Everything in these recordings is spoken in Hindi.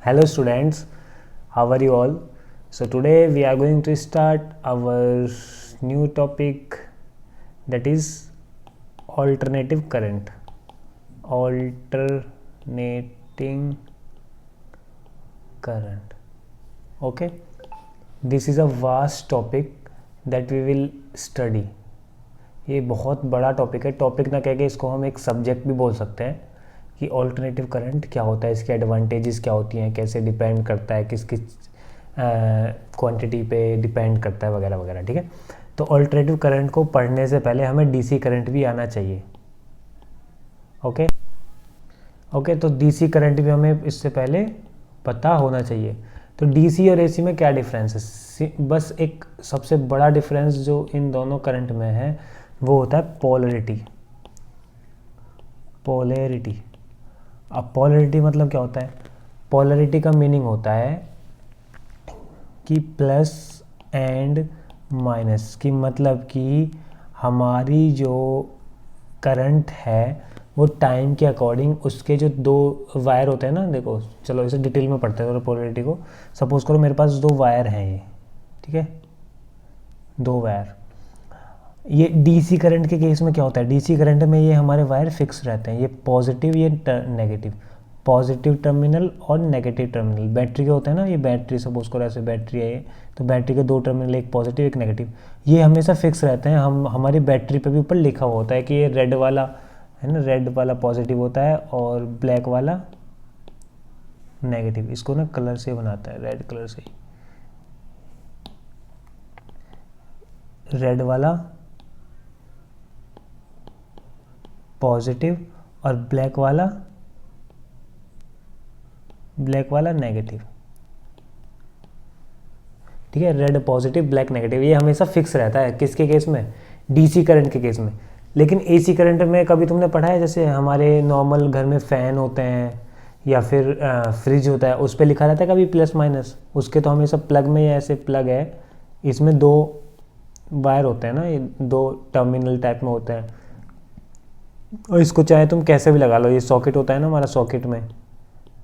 Hello students, how are you all? So today we are going to start our new topic, that is alternative current. Alternating current. Okay, this is a vast topic that we will study. ये बहुत बड़ा टॉपिक है. टॉपिक ना कह के इसको हम एक सब्जेक्ट भी बोल सकते हैं कि ऑल्टरनेटिव करंट क्या होता है, इसके एडवांटेजेस क्या होती हैं, कैसे डिपेंड करता है, किस किस क्वांटिटी पे डिपेंड करता है, वगैरह वगैरह. ठीक है, तो ऑल्टरनेटिव करंट को पढ़ने से पहले हमें डीसी करंट भी आना चाहिए. ओके, तो डीसी करंट भी हमें इससे पहले पता होना चाहिए. तो डीसी और एसी में क्या डिफरेंस है? बस एक सबसे बड़ा डिफरेंस जो इन दोनों करंट में है वो होता है पोलैरिटी. अब पोलैरिटी मतलब क्या होता है? पोलैरिटी का मीनिंग होता है कि प्लस एंड माइनस की, मतलब कि हमारी जो करंट है वो टाइम के अकॉर्डिंग उसके जो दो वायर होते हैं ना, देखो चलो इसे डिटेल में पढ़ते हैं पोलैरिटी को. सपोज करो मेरे पास दो वायर हैं ये, ठीक है, दो वायर. ये डीसी करंट के केस में क्या होता है? डीसी करंट में ये हमारे वायर फिक्स रहते हैं, ये पॉजिटिव ये नेगेटिव, पॉजिटिव टर्मिनल और नेगेटिव टर्मिनल. बैटरी के होते हैं ना, ये बैटरी सपोज करो ऐसे बैटरी है ये, तो बैटरी के दो टर्मिनल, एक पॉजिटिव एक नेगेटिव, ये हमेशा फिक्स रहते हैं. हमारी बैटरी पे भी ऊपर लिखा हुआ होता है कि ये रेड वाला है ना, रेड वाला पॉजिटिव होता है और ब्लैक वाला नेगेटिव. इसको ना कलर से बनाता है, रेड कलर से, रेड वाला पॉजिटिव और ब्लैक वाला नेगेटिव. ठीक है, रेड पॉजिटिव ब्लैक नेगेटिव, ये हमेशा फिक्स रहता है. किसके केस में? डीसी करंट के केस में. लेकिन एसी करंट में कभी तुमने पढ़ा है, जैसे हमारे नॉर्मल घर में फ़ैन होते हैं या फिर फ्रिज होता है, उस पर लिखा रहता है कभी प्लस माइनस? उसके तो हमेशा प्लग में, ऐसे प्लग है इसमें दो वायर होते हैं ना, ये दो टर्मिनल टाइप में होते हैं, और इसको चाहे तुम कैसे भी लगा लो. ये सॉकेट होता है ना हमारा, सॉकेट में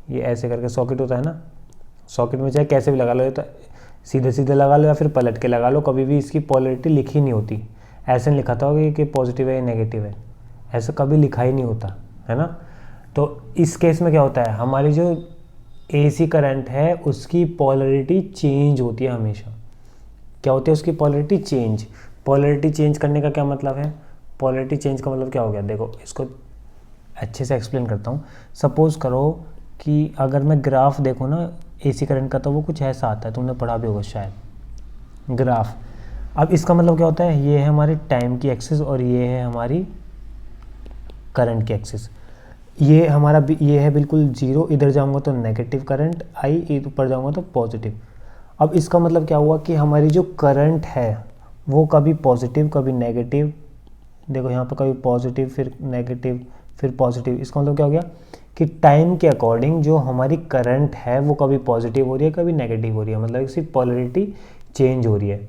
ये ऐसे करके सॉकेट होता है ना, सॉकेट में चाहे कैसे भी लगा लो, ये तो सीधे सीधे लगा लो या फिर पलट के लगा लो, कभी भी इसकी पोलैरिटी लिखी नहीं होती. ऐसे नहीं लिखा था कि पॉजिटिव है या नेगेटिव है, ऐसा कभी लिखा ही नहीं होता है ना. तो इस केस में क्या होता है, हमारी जो एसी करंट है उसकी पोलैरिटी चेंज होती है हमेशा. क्या होती है उसकी पोलैरिटी? चेंज. पोलैरिटी चेंज करने का क्या मतलब है? पोलैरिटी चेंज का मतलब क्या हो गया? देखो इसको अच्छे से एक्सप्लेन करता हूँ. सपोज़ करो कि अगर मैं ग्राफ देखूँ ना एसी करंट का, तो वो कुछ ऐसा आता है, तुमने पढ़ा भी होगा शायद, ग्राफ. अब इसका मतलब क्या होता है? ये है हमारी टाइम की एक्सिस और ये है हमारी करंट की एक्सिस. ये हमारा ये है बिल्कुल जीरो, इधर जाऊँगा तो नेगेटिव करंट आई, ऊपर जाऊँगा तो पॉजिटिव. अब इसका मतलब क्या हुआ कि हमारी जो करंट है वो कभी पॉजिटिव कभी नेगेटिव, देखो यहाँ पर कभी पॉजिटिव फिर नेगेटिव फिर पॉजिटिव. इसका मतलब क्या हो गया कि टाइम के अकॉर्डिंग जो हमारी करंट है वो कभी पॉजिटिव हो रही है कभी नेगेटिव हो रही है, मतलब इसकी पोलैरिटी चेंज हो रही है.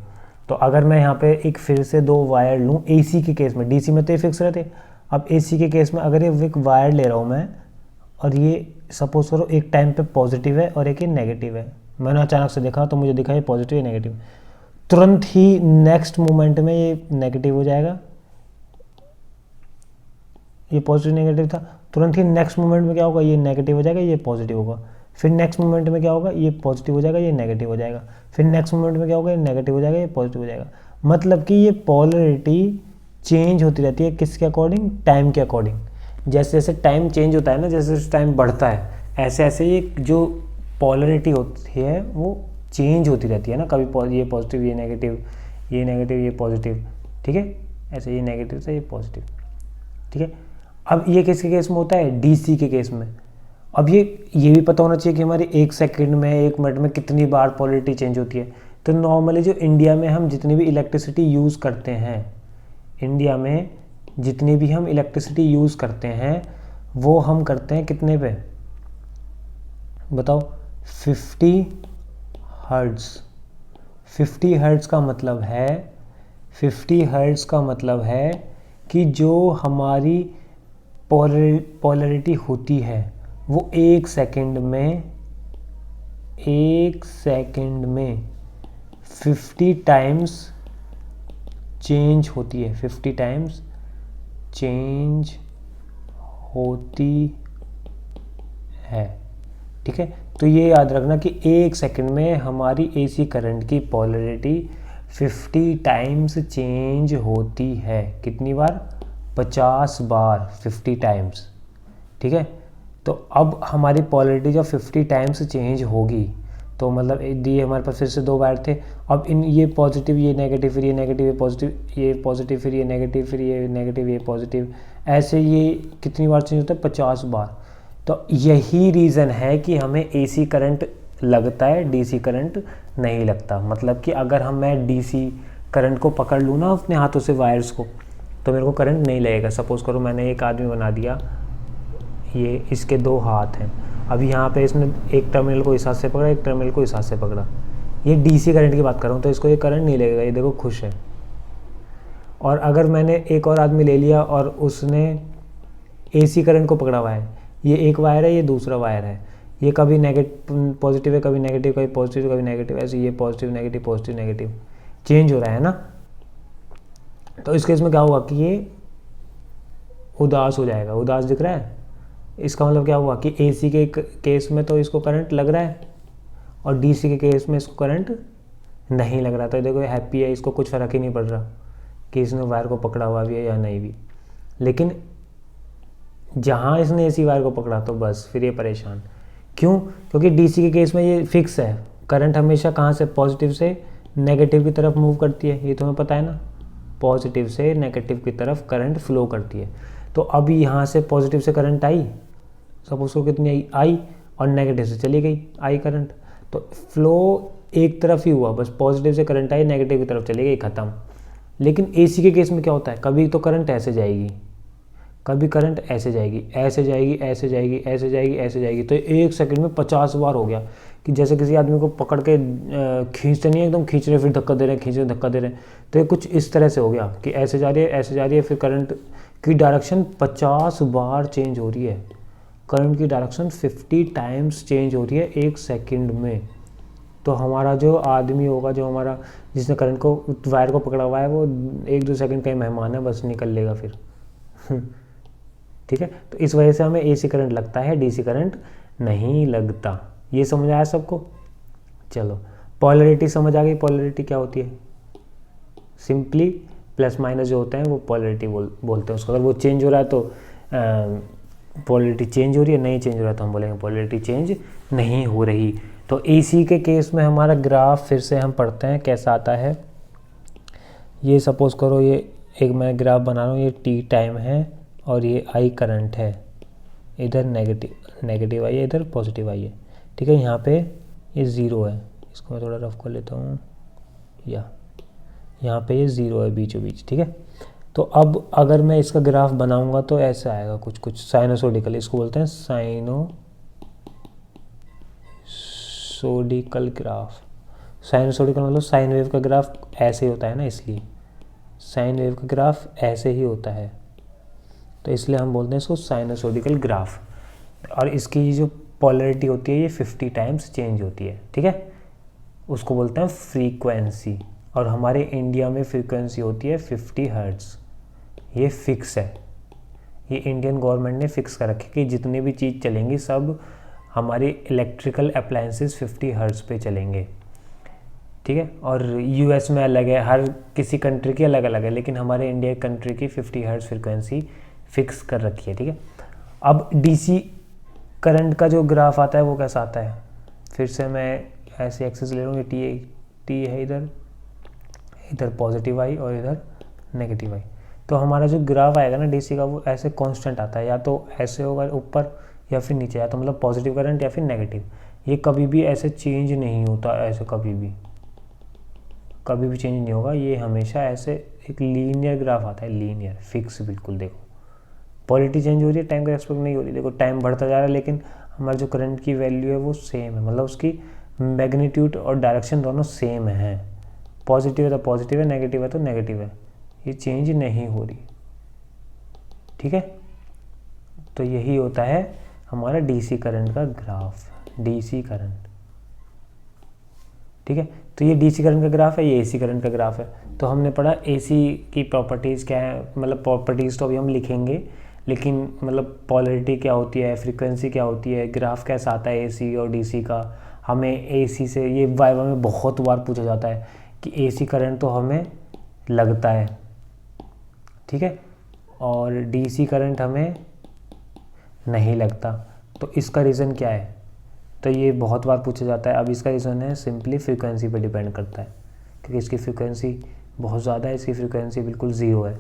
तो अगर मैं यहाँ पे एक फिर से दो वायर लूँ एसी के केस में, डीसी में तो ये फिक्स रहते. अब एसी के केस में अगर ये एक वायर ले रहा हूँ मैं, और ये सपोज करो एक टाइम पे पॉजिटिव है और एक ये नेगेटिव है, मैंने अचानक से देखा तो मुझे दिखा ये पॉजिटिव है नेगेटिव, तुरंत ही नेक्स्ट मोमेंट में ये नेगेटिव हो जाएगा. ये पॉजिटिव नेगेटिव था, तुरंत ही नेक्स्ट मोमेंट में क्या होगा? ये नेगेटिव हो जाएगा, ये पॉजिटिव होगा. फिर नेक्स्ट मोमेंट में क्या होगा? ये पॉजिटिव हो जाएगा, ये नेगेटिव हो जाएगा. फिर नेक्स्ट मोमेंट में क्या होगा? ये नेगेटिव हो जाएगा, ये पॉजिटिव हो जाएगा. मतलब कि ये पोलैरिटी चेंज होती रहती है. किसके अकॉर्डिंग? टाइम के अकॉर्डिंग. जैसे जैसे टाइम चेंज होता है ना, जैसे जैसे टाइम बढ़ता है, ऐसे ऐसे ये जो पोलैरिटी होती है वो चेंज होती रहती है ना. कभी ये पॉजिटिव ये नेगेटिव, ये नेगेटिव ये पॉजिटिव, ठीक है, ऐसे ये नेगेटिव से ये पॉजिटिव. ठीक है, अब ये किसके केस में होता है? डीसी के केस में. अब ये भी पता होना चाहिए कि हमारी एक सेकंड में, एक मिनट में कितनी बार पोलैरिटी चेंज होती है. तो नॉर्मली जो इंडिया में हम जितनी भी इलेक्ट्रिसिटी यूज़ करते हैं, इंडिया में जितनी भी हम इलेक्ट्रिसिटी यूज़ करते हैं वो हम करते हैं कितने पे बताओ? 50 हर्ट्ज़. 50 हर्ट्ज़ का मतलब है, 50 हर्ट्ज़ का मतलब है कि जो हमारी पोलैरिटी होती है वो एक सेकंड में 1 सेकंड में 50 टाइम्स चेंज होती है, 50 टाइम्स चेंज होती है। ठीक है, तो ये याद रखना कि 1 सेकंड में हमारी एसी करंट की पोलैरिटी 50 टाइम्स चेंज होती है। कितनी बार? 50 बार, 50 टाइम्स। ठीक है, तो अब हमारी पोलैरिटी जब 50 टाइम्स चेंज होगी तो मतलब ये हमारे पास फिर से 2 वायर थे। अब इन ये पॉजिटिव ये नेगेटिव, फिर ये नेगेटिव ये पॉजिटिव, ये पॉजिटिव फिर ये नेगेटिव, फिर ये नेगेटिव ये पॉजिटिव, ऐसे ये कितनी बार चेंज होता है? 50 बार। तो यही रीज़न है कि हमें एसी करंट लगता है, डीसी करंट नहीं लगता। मतलब कि अगर मैं डीसी करंट को पकड़ लूँ ना अपने हाथों से वायर्स को, तो मेरे को करंट नहीं लगेगा। सपोज़ करो मैंने एक आदमी बना दिया, ये इसके 2 हाथ हैं, अब यहाँ पे इसने एक टर्मिनल को इस हाथ से पकड़ा, एक टर्मिनल को इस हाथ से पकड़ा, ये डीसी करंट की बात कर रहा हूँ, तो इसको ये करंट नहीं लगेगा, ये देखो खुश है। और अगर मैंने एक और आदमी ले लिया और उसने एसी करंट को पकड़ा हुआ है, ये एक वायर है, ये दूसरा वायर है, ये कभी पॉजिटिव है, कभी नेगेटिव, कभी पॉजिटिव, कभी नेगेटिव, ऐसे ये पॉजिटिव नेगेटिव चेंज हो रहा है ना। तो इस केस में क्या होगा कि ये उदास हो जाएगा। उदास दिख रहा है, इसका मतलब क्या हुआ कि एसी के केस में तो इसको करंट लग रहा है और डीसी के केस में इसको करंट नहीं लग रहा। तो देखो ये हैप्पी है, इसको कुछ फ़र्क ही नहीं पड़ रहा कि इसने वायर को पकड़ा हुआ भी है या नहीं भी। लेकिन जहाँ इसने एसी वायर को पकड़ा तो बस फिर ये परेशान। क्यों? क्योंकि डीसी के केस में ये फिक्स है, करंट हमेशा कहाँ से? पॉजिटिव से नेगेटिव की तरफ मूव करती है, ये तुम्हें पता है ना। पॉजिटिव से नेगेटिव की तरफ करंट फ्लो करती है। तो अभी यहाँ से पॉजिटिव से करंट आई, सपोज को कितनी आई, और नेगेटिव से चली गई आई करंट, तो फ्लो एक तरफ ही हुआ, बस पॉजिटिव से करंट आई, नेगेटिव की तरफ चली गई, ख़त्म। लेकिन एसी के केस में क्या होता है? कभी तो करंट ऐसे जाएगी, कभी करंट ऐसे जाएगी, ऐसे जाएगी, ऐसे जाएगी, ऐसे जाएगी, ऐसे जाएगी। तो 1 सेकंड में 50 बार हो गया कि जैसे किसी आदमी को पकड़ के खींचते नहीं है, एकदम खींच रहे फिर धक्का दे रहे हैं, खींच रहे धक्का दे रहे हैं। तो ये कुछ इस तरह से हो गया कि ऐसे जा रही है, ऐसे जा रही है, फिर करंट की डायरेक्शन 50 बार चेंज हो रही है। करंट की डायरेक्शन 50 टाइम्स चेंज हो रही है 1 सेकंड में। तो हमारा जो आदमी होगा, जो हमारा जिसने करंट को वायर को पकड़ा हुआ है, वो 1-2 सेकंड का ही मेहमान है, बस निकल लेगा फिर। ठीक है, तो इस वजह से हमें एसी करंट लगता है, डीसी करंट नहीं लगता। ये समझ आया सबको? चलो, पोलैरिटी समझ आ गई। पोलैरिटी क्या होती है? सिंपली प्लस माइनस जो होते हैं वो पोलैरिटी बोलते हैं उसको। अगर वो चेंज हो रहा है तो पोलैरिटी चेंज हो रही है, नहीं चेंज हो रहा है तो हम बोलेंगे पोलैरिटी चेंज नहीं हो रही। तो एसी के केस में हमारा ग्राफ फिर से हम पढ़ते हैं कैसा आता है। ये सपोज़ करो ये एक मैं ग्राफ बना रहा हूँ, ये टी टाइम है और ये आई करंट है, इधर नेगेटिव आई है, इधर पॉजिटिव आई है। ठीक है, यहाँ पे ये 0 है, इसको मैं थोड़ा रफ कर लेता हूँ, या यहाँ पे ये 0 है बीचों बीच। ठीक है, तो अब अगर मैं इसका ग्राफ बनाऊंगा तो ऐसे आएगा कुछ साइनोसोडिकल, इसको बोलते हैं साइनोसोडिकल ग्राफ। साइनोसोडिकल मतलब साइन वेव का ग्राफ ऐसे ही होता है ना, इसलिए साइन वेव का ग्राफ ऐसे ही होता है, तो इसलिए हम बोलते हैं इसको साइनोसोडिकल ग्राफ। और इसकी जो पोलैरिटी होती है ये 50 टाइम्स चेंज होती है। ठीक है, उसको बोलते हैं फ्रीक्वेंसी। और हमारे इंडिया में फ्रीक्वेंसी होती है 50 हर्ट्ज़। ये फिक्स है, ये इंडियन गवर्नमेंट ने फिक्स कर रखी कि जितनी भी चीज़ चलेंगी सब हमारी इलेक्ट्रिकल अप्लायंसेस 50 हर्ट्ज़ पे चलेंगे। ठीक है, और यूएस में अलग है, हर किसी कंट्री की अलग अलग है, लेकिन हमारे इंडिया कंट्री की 50 हर्ट्ज़ फ्रीक्वेंसी फिक्स कर रखी है। ठीक है, अब डीसी करंट का जो ग्राफ आता है वो कैसा आता है? फिर से मैं ऐसे एक्सेस ले रहा हूँ, ये टी है, इधर पॉजिटिव आई और इधर नेगेटिव आई। तो हमारा जो ग्राफ आएगा ना डीसी का, वो ऐसे कांस्टेंट आता है, या तो ऐसे होगा ऊपर या फिर नीचे, या तो मतलब पॉजिटिव करंट या फिर नेगेटिव। ये कभी भी ऐसे चेंज नहीं होता, ऐसे कभी भी चेंज नहीं होगा, ये हमेशा ऐसे एक लीनियर ग्राफ आता है, लीनियर फिक्स बिल्कुल। देखो पोलैरिटी चेंज हो रही है, टाइम का रेस्पेक्ट नहीं हो रही। देखो टाइम बढ़ता जा रहा है लेकिन हमारा जो करंट की वैल्यू है वो सेम है, मतलब उसकी मैग्नीट्यूड और डायरेक्शन दोनों सेम है। पॉजिटिव है तो पॉजिटिव है, नेगेटिव है तो नेगेटिव है, ये चेंज नहीं हो रही। ठीक है, तो यही होता है हमारा डीसी करंट का ग्राफ, डीसी करंट। ठीक है। तो ये डीसी करंट का ग्राफ है, ये एसी करंट का ग्राफ है। तो हमने पढ़ा एसी की प्रॉपर्टीज़ क्या है, मतलब प्रॉपर्टीज़ तो अभी हम लिखेंगे, लेकिन मतलब पोलैरिटी क्या होती है, फ्रीक्वेंसी क्या होती है, ग्राफ कैसा आता है एसी और डीसी का। हमें एसी से ये वाइवा में बहुत बार पूछा जाता है कि एसी करंट तो हमें लगता है, ठीक है, और डीसी करंट हमें नहीं लगता। तो इसका रीज़न क्या है, तो ये बहुत बार पूछा जाता है। अब इसका रीज़न है सिंपली फ्रीक्वेंसी पे डिपेंड करता है, क्योंकि इसकी फ्रीक्वेंसी बहुत ज़्यादा है, इसकी फ्रीक्वेंसी बिल्कुल ज़ीरो है।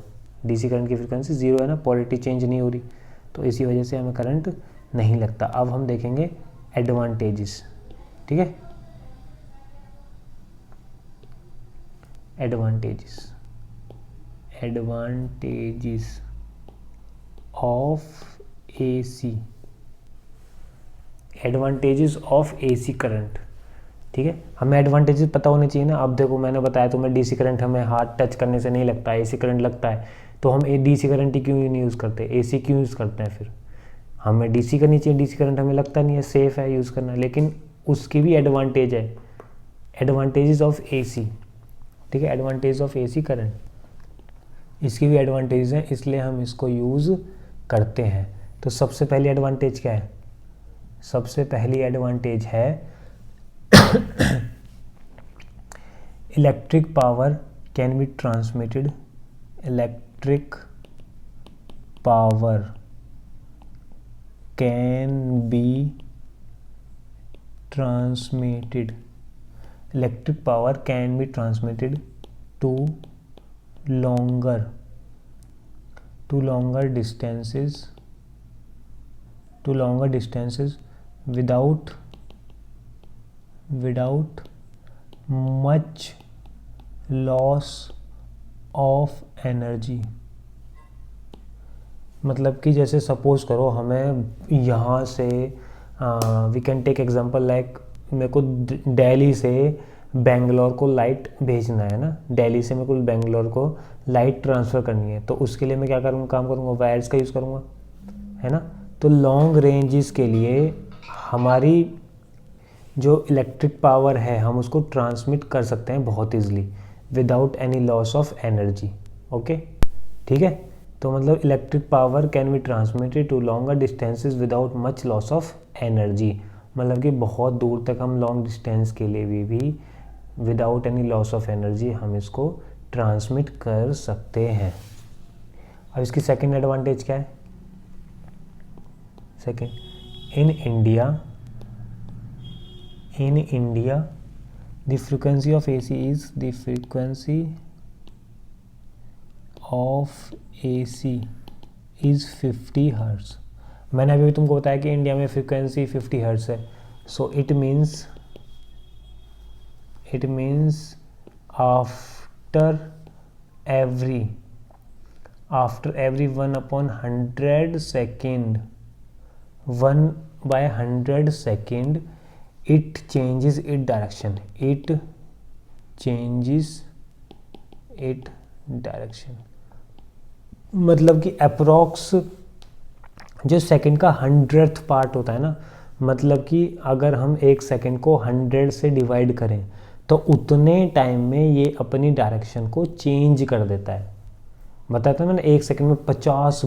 डीसी करंट की फ्रीक्वेंसी ज़ीरो है ना, पोलैरिटी चेंज नहीं हो रही, तो इसी वजह से हमें करंट नहीं लगता। अब हम देखेंगे एडवांटेजेस, ठीक है। Advantages of AC, advantages of AC current, ठीक है। हमें एडवांटेजेस पता होने चाहिए ना। अब देखो मैंने बताया तुम्हें डीसी करंट हमें हाथ टच करने से नहीं लगता है, एसी करंट लगता है, तो हम डीसी करंट ही क्यों नहीं यूज़ करते, एसी क्यों यूज़ करते हैं फिर। हमें डीसी करनी चाहिए, डीसी करंट हमें लगता नहीं है, सेफ़ है यूज़ करना, लेकिन उसकी भी एडवांटेज है, एडवांटेजेस ऑफ एसी, ठीक है। एडवांटेज ऑफ एसी करंट, इसकी भी एडवांटेज है, इसलिए हम इसको यूज़ करते हैं। तो सबसे पहली एडवांटेज क्या है, सबसे पहली एडवांटेज है electric power can be transmitted, electric power can be transmitted, electric power can be transmitted to longer distances without much loss of energy। मतलब कि जैसे सपोज करो हमें यहाँ से we can take example like मेरे को दिल्ली से बेंगलोर को लाइट भेजना है ना, दिल्ली से मेरे को बेंगलोर को लाइट ट्रांसफ़र करनी है, तो उसके लिए मैं क्या करूँगा, काम करूँगा, वायर्स का यूज़ करूँगा, है ना। तो लॉन्ग रेंजेस के लिए हमारी जो इलेक्ट्रिक पावर है हम उसको ट्रांसमिट कर सकते हैं बहुत easily without any loss of energy, okay, ठीक है। तो मतलब electric power can be transmitted to longer distances without much loss of energy, मतलब कि बहुत दूर तक हम लॉन्ग डिस्टेंस के लिए भी without any loss of energy हम इसको ट्रांसमिट कर सकते हैं। अब इसकी सेकंड एडवांटेज क्या है, second, in India the frequency of AC is 50 hertz. मैंने अभी तुमको बताया कि इंडिया में फ्रीक्वेंसी 50 हर्ट्ज है, so it means after every 1/100 second, 1/100 second it changes its direction, मतलब कि अप्रॉक्स जो सेकंड का 100th पार्ट होता है ना, मतलब कि अगर हम एक सेकंड को 100 से डिवाइड करें तो उतने टाइम में ये अपनी डायरेक्शन को चेंज कर देता है। बताया था मैंने, एक सेकंड में 50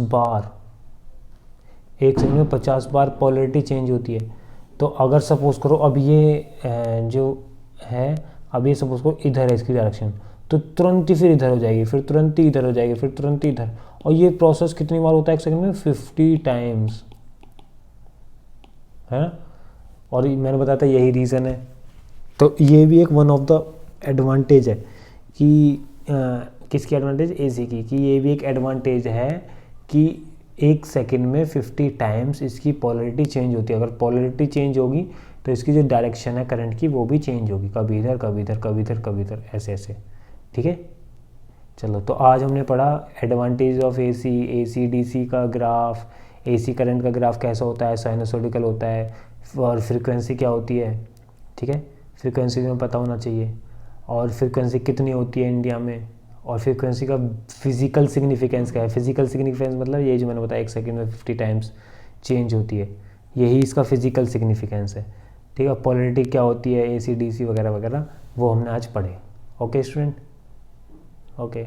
बार पोलैरिटी चेंज होती है। तो अगर सपोज करो अब ये जो है, अब ये सपोज करो इधर है इसकी डायरेक्शन, तो तुरंत ही फिर इधर हो जाएगी, फिर तुरंत ही इधर हो जाएगी, फिर तुरंत ही इधर, और ये प्रोसेस कितनी बार होता है एक सेकंड में, 50 टाइम्स, है ना। और मैंने बताया था यही रीज़न है। तो ये भी एक वन ऑफ द एडवांटेज है कि किसकी एडवांटेज, एसी की, कि ये भी एक एडवांटेज है कि एक सेकंड में 50 टाइम्स इसकी पोलैरिटी चेंज होती है। अगर पोलैरिटी चेंज होगी तो इसकी जो डायरेक्शन है करंट की वो भी चेंज होगी, कभी इधर कभी इधर कभी इधर कभी इधर, ऐसे ऐसे, ठीक है। चलो, तो आज हमने पढ़ा एडवांटेज ऑफ एसी डीसी का ग्राफ, एसी करंट का ग्राफ कैसा होता है, साइनसोइडल होता है, और फ्रीक्वेंसी क्या होती है, ठीक है, फ्रीक्वेंसी में पता होना चाहिए, और फ्रीक्वेंसी कितनी होती है इंडिया में, और फ्रीक्वेंसी का फिजिकल सिग्निफिकेंस क्या है। फिजिकल सिग्निफिकेंस मतलब ये जो मैंने बताया एक सेकंड में 50 टाइम्स चेंज होती है, यही इसका फिजिकल सिग्निफिकेंस है, ठीक है। पोलैरिटी क्या होती है, एसी डीसी वगैरह वगैरह, वो हमने आज पढ़े। Okay student, okay.